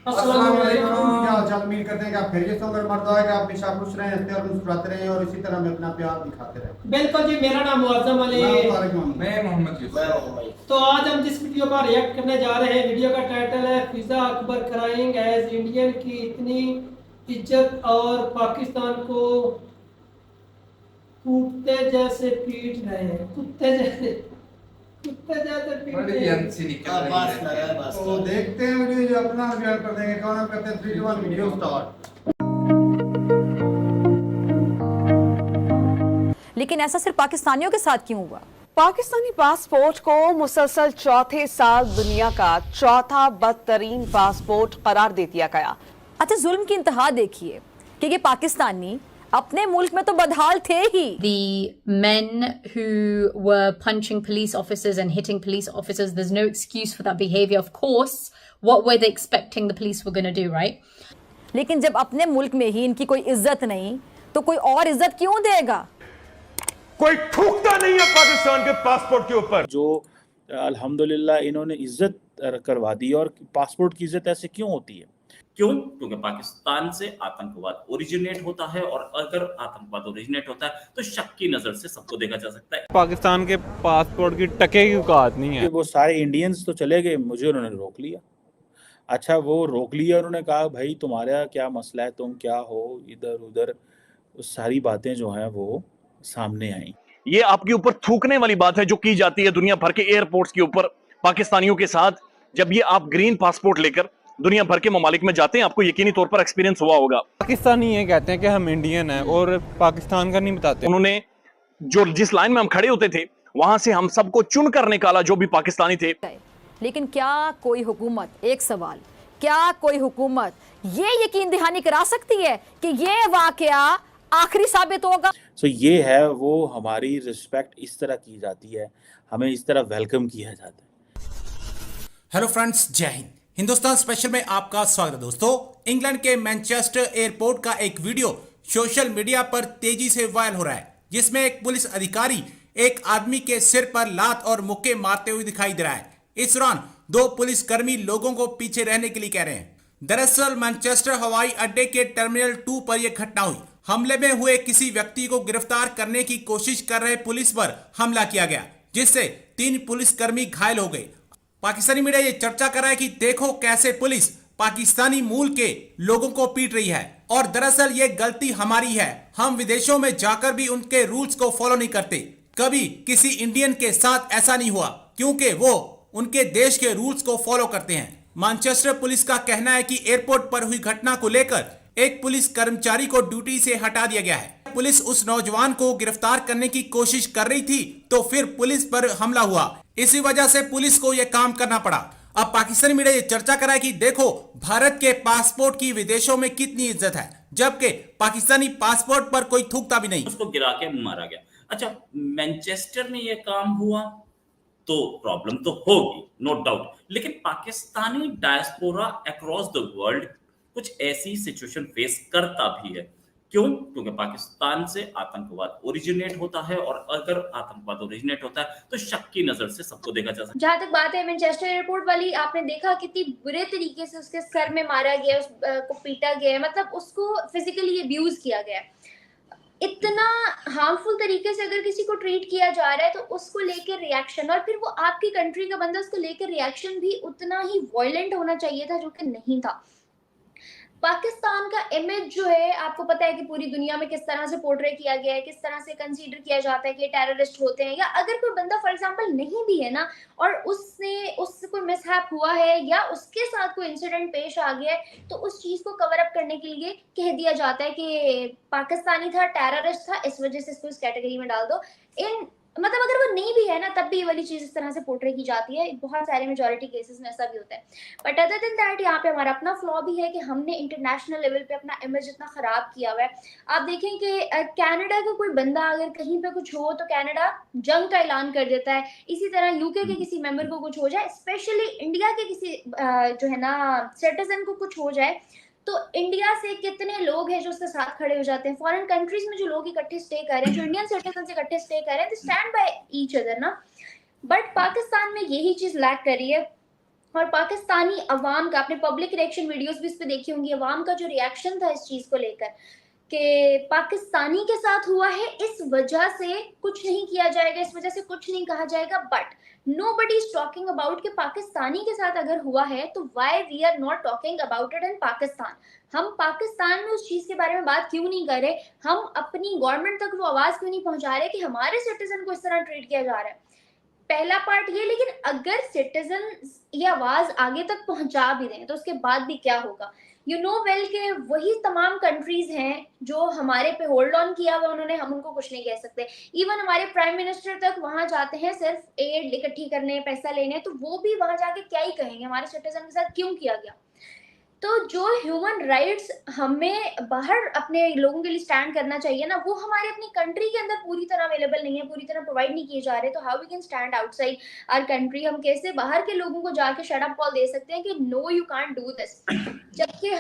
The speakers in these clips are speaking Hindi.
अस्सलाम वालेकुम, क्या हाल चाल। उम्मीद करते हैं कि आप खैरियत से होंगे। मर्द है कि आप हमेशा खुश रहें, हंसते और मुस्कुराते रहें और इसी तरह हमें अपना प्यार दिखाते रहें। बिल्कुल जी, मेरा नाम मुअज़्ज़म अली। मैं मोहम्मद यूसुफ। तो आज हम जिस वीडियो का रिएक्ट करने जा रहे हैं, वीडियो का टाइटल है फिजा अकबर क्राइंग एज इंडियन की इतनी इज्जत और पाकिस्तान को कुत्ते जैसे पीट रहे हैं। कुत्ते जैसे पीट बड़ी रहे हैं। हंसी निकल रही है। तो देखते हैं वीडियो, जो अपना रिएक्ट कर देंगे। कौन हम करते हैं 3 2 1 वीडियो स्टार्ट। लेकिन ऐसा सिर्फ पाकिस्तानियों के साथ क्यों हुआ? पाकिस्तानी पासपोर्ट को मुसलसल चौथे साल दुनिया का चौथा बदतरीन पासपोर्ट करार दे दिया गया। अच्छा, जुल्म की इंतहा देखिए कि ये पाकिस्तानी अपने मुल्क में तो बदहाल थे ही। The men who were punching police officers and hitting police officers, there's no excuse for that behavior. Of course, what were they expecting the police were going to do, right? लेकिन जब अपने मुल्क में ही इनकी कोई इज्जत नहीं तो कोई और इज्जत क्यों देगा? कोई थूकता नहीं है पाकिस्तान के पासपोर्ट के ऊपर। जो अल्हम्दुलिल्लाह इन्होंने इज्जत करवा दी। और पासपोर्ट की इज्जत ऐसे क्यों होती है? क्यों? क्योंकि पाकिस्तान से आतंकवाद ओरिजिनेट होता है और अगर आतंकवाद ओरिजिनेट होता है तो शक की नजर से सबको देखा जा सकता है। पाकिस्तान के पासपोर्ट की टके की औकात नहीं है। वो सारे इंडियंस तो चले गए, मुझे उन्होंने रोक लिया। अच्छा, वो रोक लिया, उन्होंने कहा भाई तुम्हारा क्या मसला है, तुम क्या हो, इधर उधर सारी बातें जो हैं वो सामने आई। ये आपके ऊपर थूकने वाली बात है जो की जाती है दुनिया भर के एयरपोर्ट्स के ऊपर पाकिस्तानियों के साथ। जब ये आप ग्रीन पासपोर्ट लेकर दुनिया भर के ममालिक में जाते हैं, आपको यकीनी तौर पर एक्सपीरियंस हुआ होगा। पाकिस्तानी ये कहते हैं कि हम इंडियन हैं और पाकिस्तान का नहीं बताते। उन्होंने जो जिस लाइन में हम खड़े होते थे वहां से हम सबको चुन कर निकाला जो भी पाकिस्तानी थे। लेकिन क्या कोई हुकूमत, एक सवाल, क्या कोई हुकूमत ये यकीन दहानी करा सकती है कि ये वाकया आखिरी साबित होगा? सो ये है वो हमारी रिस्पेक्ट इस तरह की जाती है, हमें इस तरह वेलकम किया जाता है। हेलो फ्रेंड्स, जय हिंद। हिंदुस्तान स्पेशल में आपका स्वागत है। दोस्तों, इंग्लैंड के मैनचेस्टर एयरपोर्ट का एक वीडियो सोशल मीडिया पर तेजी से वायरल हो रहा है, जिसमें एक पुलिस अधिकारी एक आदमी के सिर पर लात और मुक्के मारते हुए दिखाई दे रहा है। इस दौरान 2 पुलिसकर्मी लोगों को पीछे रहने के लिए कह रहे हैं। दरअसल मैनचेस्टर हवाई अड्डे के टर्मिनल 2 पर यह घटना हुई। हमले में हुए किसी व्यक्ति को गिरफ्तार करने की कोशिश कर रहे पुलिस पर हमला किया गया, जिससे 3 पुलिसकर्मी घायल हो गए। पाकिस्तानी मीडिया ये चर्चा कर रहा है कि देखो कैसे पुलिस पाकिस्तानी मूल के लोगों को पीट रही है, और दरअसल ये गलती हमारी है। हम विदेशों में जाकर भी उनके रूल्स को फॉलो नहीं करते। कभी किसी इंडियन के साथ ऐसा नहीं हुआ क्योंकि वो उनके देश के रूल्स को फॉलो करते हैं। मैनचेस्टर पुलिस का कहना है कि एयरपोर्ट पर हुई घटना को लेकर एक पुलिस कर्मचारी को ड्यूटी से हटा दिया गया है। पुलिस उस नौजवान को गिरफ्तार करने की कोशिश कर रही थी तो फिर पुलिस पर हमला हुआ। इसी वजह से पुलिस को यह काम करना पड़ा। अब पाकिस्तानी मीडिया ये चर्चा कर रहा है कि देखो भारत के पासपोर्ट की विदेशों में कितनी इज्जत है, जबकि पाकिस्तानी पासपोर्ट पर कोई थूकता भी नहीं। उसको गिरा के मारा गया। अच्छा, मैनचेस्टर में यह काम हुआ तो प्रॉब्लम तो होगी, नो डाउट, लेकिन Pakistani diaspora across the world कुछ ऐसी सिचुएशन फेस करता भी है। क्यों? क्योंकि पाकिस्तान से आतंकवाद ओरिजिनेट होता है और अगर आतंकवाद ओरिजिनेट होता है तो शक की नजर से सबको देखा जा सकता है। जहां तक बात है मैनचेस्टर एयरपोर्ट वाली, आपने देखा कितनी बुरे तरीके से उसके सर में मारा गया, उसको पीटा गया, मतलब उसको फिजिकली अब्यूज किया गया। इतना हार्मफुल तरीके से अगर किसी को ट्रीट किया जा रहा है तो उसको लेकर रिएक्शन, और फिर वो आपकी कंट्री का बंदा, उसको लेकर रिएक्शन भी उतना ही वायलेंट होना चाहिए था, जो कि नहीं था। पाकिस्तान का इमेज जो है, आपको पता है कि पूरी दुनिया में किस तरह से पोर्ट्रे किया गया है, किस तरह से कंसीडर किया जाता है कि टेररिस्ट होते हैं, या अगर कोई बंदा फॉर एग्जांपल नहीं भी है ना और उससे कोई मिसहैप हुआ है या उसके साथ कोई इंसिडेंट पेश आ गया है तो उस चीज को कवर अप करने के लिए कह दिया जाता है कि पाकिस्तानी था, टेररिस्ट था, इस वजह से इसको इस कैटेगरी में डाल दो। इन मतलब अगर वो नहीं भी है ना तब भी ये वाली चीज इस तरह से पोर्ट्रे की जाती है। बहुत सारे मेजॉरिटी केसेस में ऐसा भी होता है। बट अदर देन दैट, यहाँ पे हमारा अपना फ्लॉ भी है कि हमने इंटरनेशनल लेवल पे अपना इमेज इतना खराब किया हुआ है। आप देखें कि कनाडा का कोई बंदा अगर कहीं पे कुछ हो तो कनाडा जंग का ऐलान कर देता है। इसी तरह यूके के किसी मेंबर को कुछ हो जाए, स्पेशली इंडिया के किसी जो है ना सिटीजन को कुछ हो जाए तो इंडिया से कितने लोग हैं जो उसके साथ खड़े हो जाते हैं। फॉरेन कंट्रीज में जो लोग इकट्ठे स्टे कर रहे हैं, जो इंडियन सिटीजन से इकट्ठे स्टे कर रहे हैं, they stand by each other ना। बट पाकिस्तान में यही चीज लैक कर रही है। और पाकिस्तानी अवाम का, आपने पब्लिक रिएक्शन वीडियोस भी इस पे देखी होंगी, अवाम का जो रिएक्शन था इस चीज को लेकर कि पाकिस्तानी के साथ हुआ है, इस वजह से कुछ नहीं किया जाएगा, इस वजह से कुछ नहीं कहा जाएगा। But nobody is talking about कि पाकिस्तानी के साथ अगर हुआ है तो why we are not talking about it in Pakistan. हम पाकिस्तान में उस चीज के बारे में बात क्यों नहीं कर रहे, हम अपनी गवर्नमेंट तक वो आवाज क्यों नहीं पहुंचा रहे कि हमारे सिटीजन को इस तरह ट्रीट किया जा रहा है। पहला पार्ट ये, लेकिन अगर सिटीजन ये आवाज आगे तक पहुंचा भी दें तो उसके बाद भी क्या होगा। यू नो वेल के वही तमाम कंट्रीज हैं जो हमारे पे होल्ड ऑन किया हुआ उन्होंने, हम उनको कुछ नहीं कह सकते। इवन हमारे प्राइम मिनिस्टर तक वहां जाते हैं सिर्फ एड इकट्ठी करने, पैसा लेने, तो वो भी वहां जाके क्या ही कहेंगे हमारे सिटीजन के साथ क्यों किया गया। तो जो ह्यूमन राइट्स हमें बाहर अपने लोगों के लिए स्टैंड करना चाहिए ना, वो हमारे अपनी कंट्री के अंदर पूरी तरह अवेलेबल नहीं है, पूरी तरह प्रोवाइड नहीं किए जा रहे। तो how we can stand outside our country, हम कैसे बाहर के लोगों को जाके शट अप कॉल दे सकते हैं कि no you can't do this, जबकि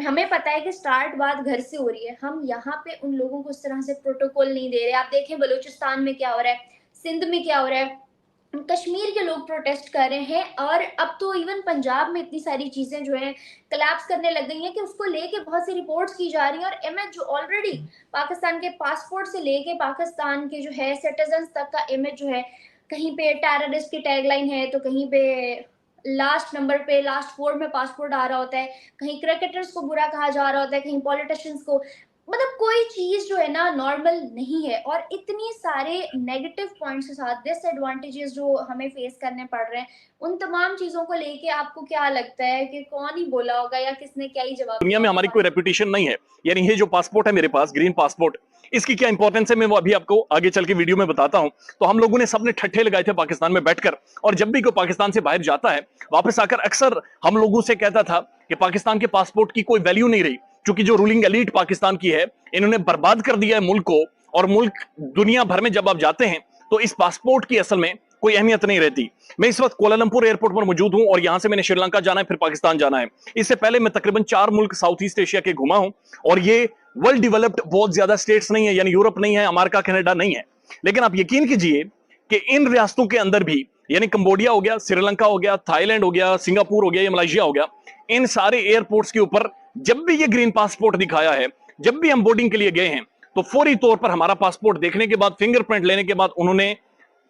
हमें पता है कि स्टार्ट बात घर से हो रही है। हम यहाँ पे उन लोगों को इस तरह से प्रोटोकॉल नहीं दे रहे। आप देखें बलूचिस्तान में क्या हो रहा है, सिंध में क्या हो रहा है, कश्मीर के लोग प्रोटेस्ट कर रहे हैं, और अब तो इवन पंजाब में इतनी सारी चीजें जो हैं कोलैप्स करने लग गई हैं कि उसको लेके बहुत सी रिपोर्ट्स की जा रही हैं। और इमेज जो ऑलरेडी पाकिस्तान के पासपोर्ट से लेके पाकिस्तान के जो है सिटीजन्स तक का इमेज जो है, कहीं पे टेररिस्ट की टैगलाइन है तो कहीं पे लास्ट नंबर पे लास्ट 4 में पासपोर्ट आ रहा होता है, कहीं क्रिकेटर्स को बुरा कहा जा रहा होता है, कहीं पॉलिटिशियंस को, मतलब कोई चीज जो है ना नॉर्मल नहीं है। और इतनी सारे नेगेटिव पॉइंट्स के साथ डिसएडवांटेजेस जो हमें फेस करने पड़ रहे हैं, उन तमाम चीजों को लेके आपको क्या लगता है कि कौन ही बोला होगा या किसने क्या ही जवाब। दुनिया में हमारी कोई रेपुटेशन नहीं है, यानी ये जो पासपोर्ट है मेरे पास, ग्रीन पासपोर्ट, इसकी क्या इंपॉर्टेंस है मैं वो अभी आपको आगे चल के वीडियो में बताता हूं। तो हम लोगों ने सबने ठट्ठे लगाए थे पाकिस्तान में बैठकर, और जब भी कोई पाकिस्तान से बाहर जाता है वापस आकर अक्सर हम लोगों से कहता था कि पाकिस्तान के पासपोर्ट की कोई वैल्यू नहीं रही, क्योंकि जो रूलिंग एलीट पाकिस्तान की है इन्होंने बर्बाद कर दिया है मुल्क को, और मुल्क दुनिया भर में जब आप जाते हैं तो इस पासपोर्ट की असल में कोई अहमियत नहीं रहती। मैं इस वक्त कोलालंपुर एयरपोर्ट पर मौजूद हूं और यहां से मैंने श्रीलंका जाना है, फिर पाकिस्तान जाना है। इससे पहले मैं तकरीबन 4 मुल्क साउथ ईस्ट एशिया के घुमा हूं, और ये वर्ल्ड डेवलप्ड बहुत ज्यादा स्टेट्स नहीं है, यानी यूरोप नहीं है, अमेरिका कनाडा नहीं है। लेकिन आप यकीन कीजिए कि इन रियासतों के अंदर भी, यानी कंबोडिया हो गया, श्रीलंका हो गया, थाईलैंड हो गया, सिंगापुर हो गया या मलेशिया हो गया, इन सारे एयरपोर्ट्स के ऊपर जब भी ये ग्रीन पासपोर्ट दिखाया है, जब भी हम बोर्डिंग के लिए गए हैं, तो फौरी तौर पर हमारा पासपोर्ट देखने के बाद, फिंगरप्रिंट लेने के बाद, उन्होंने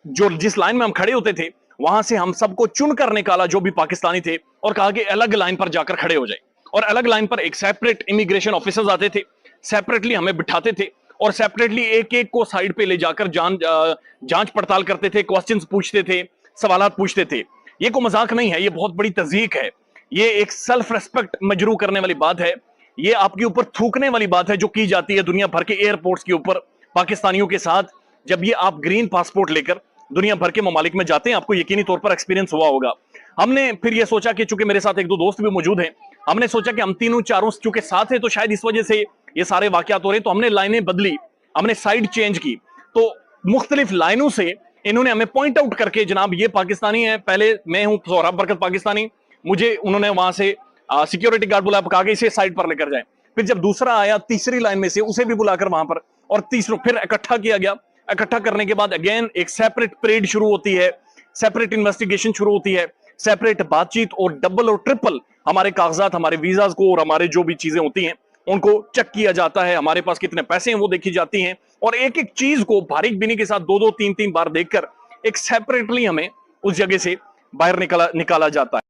जो जिस लाइन में हम खड़े होते थे वहां से हम सबको चुनकर निकाला जो भी पाकिस्तानी थे, और कहा कि अलग लाइन पर जाकर खड़े हो जाए। और अलग लाइन पर एक सेपरेट इमिग्रेशन ऑफिसर्स आते थे, सेपरेटली हमें बिठाते थे, और सेपरेटली एक एक को साइड पे ले जाकर जांच पड़ताल करते थे, क्वेश्चंस पूछते थे, सवालात पूछते थे। ये कोई मजाक नहीं है, ये बहुत बड़ी तज़ीक है, ये एक सेल्फ रेस्पेक्ट मजरू करने वाली बात है, ये आपके ऊपर थूकने वाली बात है जो की जाती है दुनिया भर के एयरपोर्ट्स के ऊपर पाकिस्तानियों के साथ। जब ये आप ग्रीन पासपोर्ट लेकर दुनिया भर के ममालिक में जाते हैं, आपको यकीनी तौर पर एक्सपीरियंस हुआ होगा। हमने फिर ये सोचा कि चूंकि मेरे साथ 1-2 दोस्त भी मौजूद हैं, हमने सोचा कि हम तीनों चारों चूंकि साथ हैं तो शायद इस वजह से ये सारे वाकयात हो रहे हैं, तो हमने लाइनें बदली, हमने साइड चेंज की। तो मुख्तलिफ लाइनों से इन्होंने हमें पॉइंट आउट करके, जनाब ये पाकिस्तानी है, पहले मैं हूं सौरभ बरकत पाकिस्तानी, मुझे उन्होंने वहां से सिक्योरिटी गार्ड बुलाया, कहा कि इसे साइड पर लेकर जाए। फिर जब दूसरा आया तीसरी लाइन में से, उसे भी बुलाकर वहां पर, और तीसरों फिर इकट्ठा किया गया। इकट्ठा करने के बाद अगेन एक सेपरेट परेड शुरू होती है, सेपरेट इन्वेस्टिगेशन शुरू होती है, सेपरेट बातचीत, और डबल और ट्रिपल हमारे कागजात, हमारे वीजाज को और हमारे जो भी चीजें होती हैं उनको चेक किया जाता है, हमारे पास कितने पैसे हैं वो देखी जाती हैं, और एक एक चीज को बारीक बीनी के साथ 2-2, 3-3 बार देखकर एक सेपरेटली हमें उस जगह से बाहर निकाला जाता है।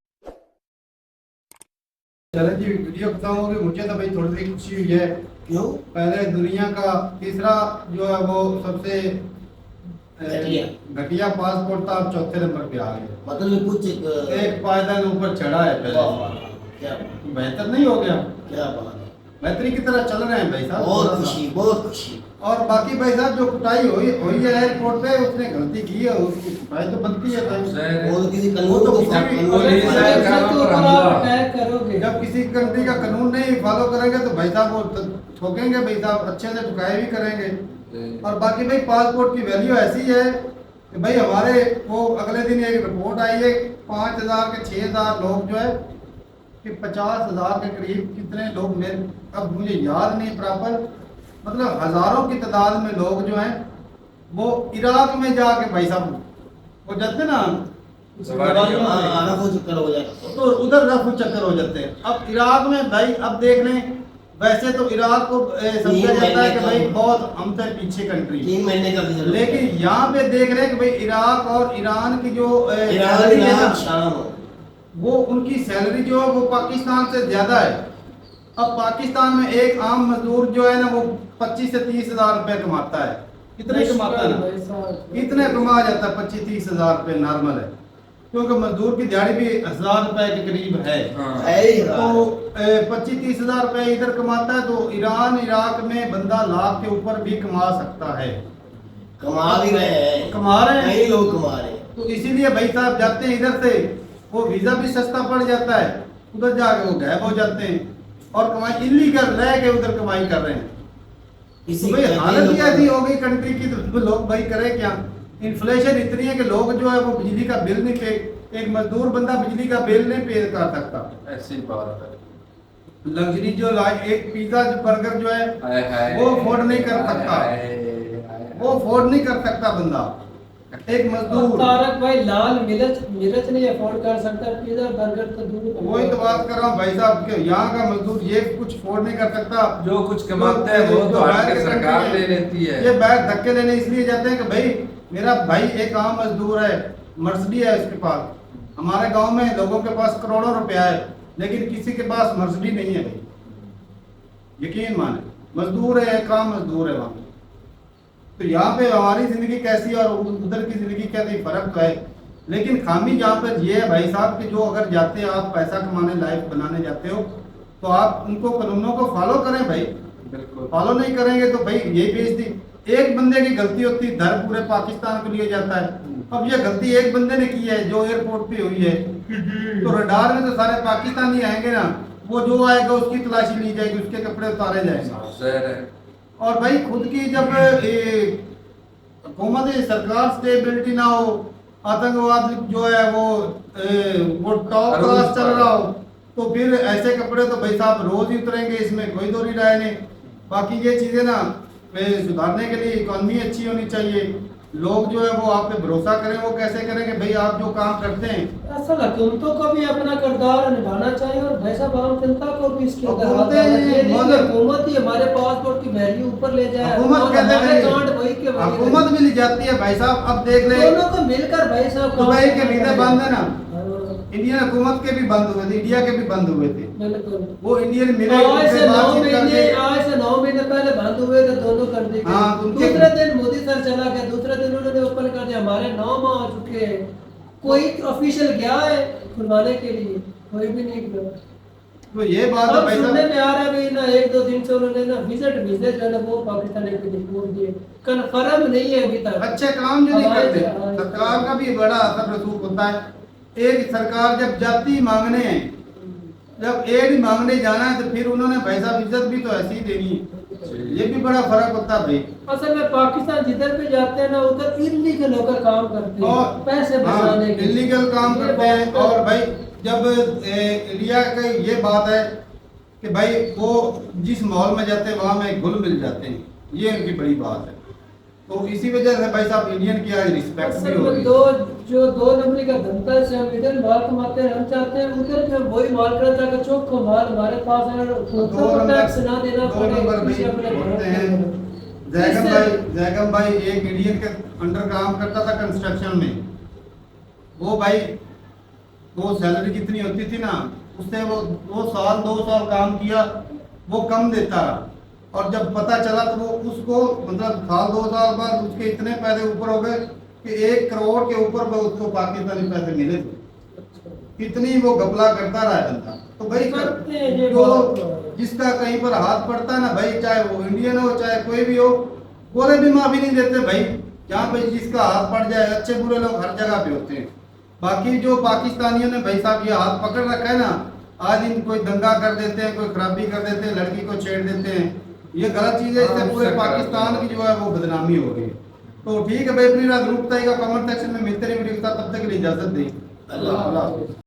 चलो जी, वीडियो बताऊंगी। मुझे तो भाई थोड़ी सी खुशी हुई है। क्यों? पहले दुनिया का तीसरा जो है वो सबसे घटिया पासपोर्ट था, अब 4थे नंबर पे आ गया। मतलब कुछ एक पायदान ऊपर चढ़ा है पहले। क्या बेहतर नहीं हो गया? क्या बात है, बेहतरी की तरह चल रहे हैं भाई साहब। बहुत खुशी, बहुत खुशी। और बाकी भाई साहब जो कुटाई हुई है एयरपोर्ट पे, उसने गलती की है, उसकी कुटाई तो बनती है। जब किसी कंट्री का कानून नहीं फॉलो करेंगे तो भाई साहब वो ठोकेंगे भाई साहब, अच्छे से ठुकाई भी करेंगे। और बाकी भाई पासपोर्ट की वैल्यू ऐसी है कि भाई हमारे वो अगले दिन एक रिपोर्ट आई है 5000 के 6000 लोग जो है कि 50,000 के करीब कितने लोग, मेरे अब मुझे याद नहीं प्रॉपर, मतलब हजारों की तादाद में लोग जो हैं वो इराक में जाके भाई साहब वो जाते ना रफू चक्कर हो जाता है। तो उधर रफू चक्कर हो जाते हैं। अब इराक में भाई अब देख लें, वैसे तो इराक को समझा जाता है कि भाई बहुत हमसे पीछे कंट्री, 3 महीने का वीजा, लेकिन यहाँ पे देख रहे हैं कि भाई इराक और ईरान की जो सैलरी है ना, वो उनकी सैलरी जो है वो पाकिस्तान से ज्यादा है। अब पाकिस्तान में एक आम मजदूर जो है ना वो 25 से 30 हजार रुपए कमाता है, इतने कमाता है ना, इतने कमा जाता है 25-30 हजार रुपए नॉर्मल है, क्योंकि मजदूर की दिहाड़ी भी 1000 रुपए के करीब है। तो 25-30 हजार रुपए इधर कमाता है, तो ईरान इराक में बंदा लाख के ऊपर भी कमा सकता है, कमा भी रहे हैं, कमा रहे हैं, कई लोग कमा रहे हैं। तो इसीलिए भाई साहब जाते हैं इधर से, वो वीजा भी सस्ता पड़ जाता है, उधर जाके वो गायब हो जाते हैं और कमाई इल्लीगल रह के उधर कमाई कर रहे हैं। तो भाई हालत ही ऐसी हो गई कंट्री की, तो लोग भाई करें क्या? इन्फ्लेशन इतनी है कि लोग जो है वो बिजली का बिल नहीं पे, एक मजदूर बंदा बिजली का बिल नहीं पे कर सकता। ऐसी बात है। लग्जरी जो एक पिज्जा बर्गर जो है वो अफोर्ड नहीं कर सकता, वो अफोर्ड नहीं कर सकता बंदा, एक मजदूर। तारक भाई लाल मिर्च नहीं अफोर्ड कर सकता, पिज्जा बर्गर तो दूर। वही तो बात कर रहा हूँ भाई साहब के यहाँ का मजदूर ये कुछ अफोर्ड नहीं कर सकता, जो कुछ कमाते हैं वो तो हट सरकार ले लेती है। ये बैग धक्के लेने इसलिए जाते हैं कि भाई मेरा भाई एक आम मजदूर है, मर्सिडी है उसके पास, हमारे गांव में लोगों के पास करोड़ों रुपया है, लेकिन किसी के पास मर्सिडी नहीं है भाई, यकीन माने, मजदूर है, एक आम मजदूर है वहाँ। तो यहाँ पे हमारी जिंदगी कैसी और उधर की जिंदगी कैसी, फर्क तो है। लेकिन खामी यहाँ पर ये है भाई साहब कि जो अगर जाते हैं आप पैसा कमाने, लाइफ बनाने जाते हो, तो आप उनको कानूनों को फॉलो करें भाई, फॉलो नहीं करेंगे तो भाई यही बेइज्जती। एक बंदे की गलती होती है, धर पूरे पाकिस्तान को लिए जाता है। अब ये गलती एक बंदे ने की है जो एयरपोर्ट पे हुई है, तो रडार में तो सारे पाकिस्तानी आएंगे ना, वो जो आएगा उसकी तलाशी ली जाएगी, उसके कपड़े उतारे जाएंगे। और भाई खुद की जब हुकूमत सरकार स्टेबिलिटी ना हो, आतंकवाद जो है वो टॉप क्लास चल रहा हो, तो फिर ऐसे कपड़े तो भाई साहब रोज ही उतरेंगे, इसमें कोई दो राय नहीं। बाकी ये चीजें ना सुधारने के लिए इकोनॉमी अच्छी होनी चाहिए, लोग जो है वो आप पे भरोसा करें। वो कैसे करें कि भाई आप जो काम करते हैं, असल हुकूमतों को भी अपना किरदार निभाना चाहिए और भाई साहब आम जनता को भी इसके हुकूमत ही हमारे पासपोर्ट की वैल्यू ऊपर ले जाए, हुकूमत भी ले जाती है भाई साहब। अब देख ले दोनों को मिलकर भाई साहब दुबई के वीजा बंद है ना, इंडियन हुकूमत के भी बंद हुए थे, इंडिया के भी बंद हुए थे, वो इंडियन मिले आज से 9 महीने पहले बंद हुए थे दोनों कंट्री के। दूसरे दिन मोदी सर चला गया, दूसरे दिन उन्होंने ओपन कर दिया, हमारे 9 माह हो चुके हैं, कोई ऑफिशियल गया है खुलवाने के लिए? कोई भी नहीं गया। तो ये बात है भाई सुनने में आ रहा है ना 1-2 दिन से उन्होंने ना विजिट वीजे जो है वो पाकिस्तान के लिए बोल दिए, कंफर्म नहीं है अभी तक। अच्छे काम जो नहीं करते, सरकार का भी बड़ा असर रसूख होता है। एक सरकार जब जाती मांगने, जब एड मांगने जाना है तो फिर उन्होंने भाई साहब इज्जत भी तो ऐसी ही देनी है, ये भी बड़ा फर्क होता है भाई। असल में पाकिस्तान जिधर भी जाते हैं ना उधर इल्लीगल होकर काम करते हैं, पैसे बचाने के इल्लीगल काम करते हैं। और भाई जब इंडिया का ये बात है कि भाई वो जिस माहौल में जाते हैं वहाँ में घुल मिल जाते हैं, ये उनकी बड़ी बात है। तो इसी वजह से भाई साहब इंडियन की आज रिस्पेक्ट भी हो रही है। 2 नंबरी का धंधा से हम इधर माल कमाते हैं, हम चाहते हैं उधर जो वही माल करता है चौक को माल हमारे पास है, टैक्स ना देना पड़े। जैगम भाई एक इंडियन के अंडर काम करता था कंस्ट्रक्शन में, वो भाई वो सैलरी कितनी होती थी ना, उससे वो 2 साल काम किया, वो कम देता रहा, और जब पता चला तो वो उसको मतलब 2 साल बाद उसके इतने पैसे ऊपर हो गए कि 1 करोड़ के ऊपर उसको पाकिस्तानी पैसे मिले थे। इतनी वो घपला करता रहा बंदा। तो भाई जो जिसका कहीं पर हाथ पड़ता है ना भाई, चाहे वो इंडियन हो चाहे कोई भी हो, बोले भी माफी नहीं देते भाई। जहाँ पे जिसका हाथ पड़ जाए, अच्छे बुरे लोग हर जगह पे होते हैं। बाकी जो पाकिस्तानियों ने भाई साहब ये हाथ पकड़ रखा है ना, आज दिन कोई दंगा कर देते हैं, कोई खराबी कर देते हैं, लड़की को छेड़ देते हैं, ये गलत चीज है। इससे पूरे पाकिस्तान की जो है वो बदनामी हो गई। तो ठीक है भाई, अपनी राजरूपता का कमेंट सेक्शन में मिलते रहे वीडियो के साथ, तब तक के लिए इजाजत दें। अल्लाह।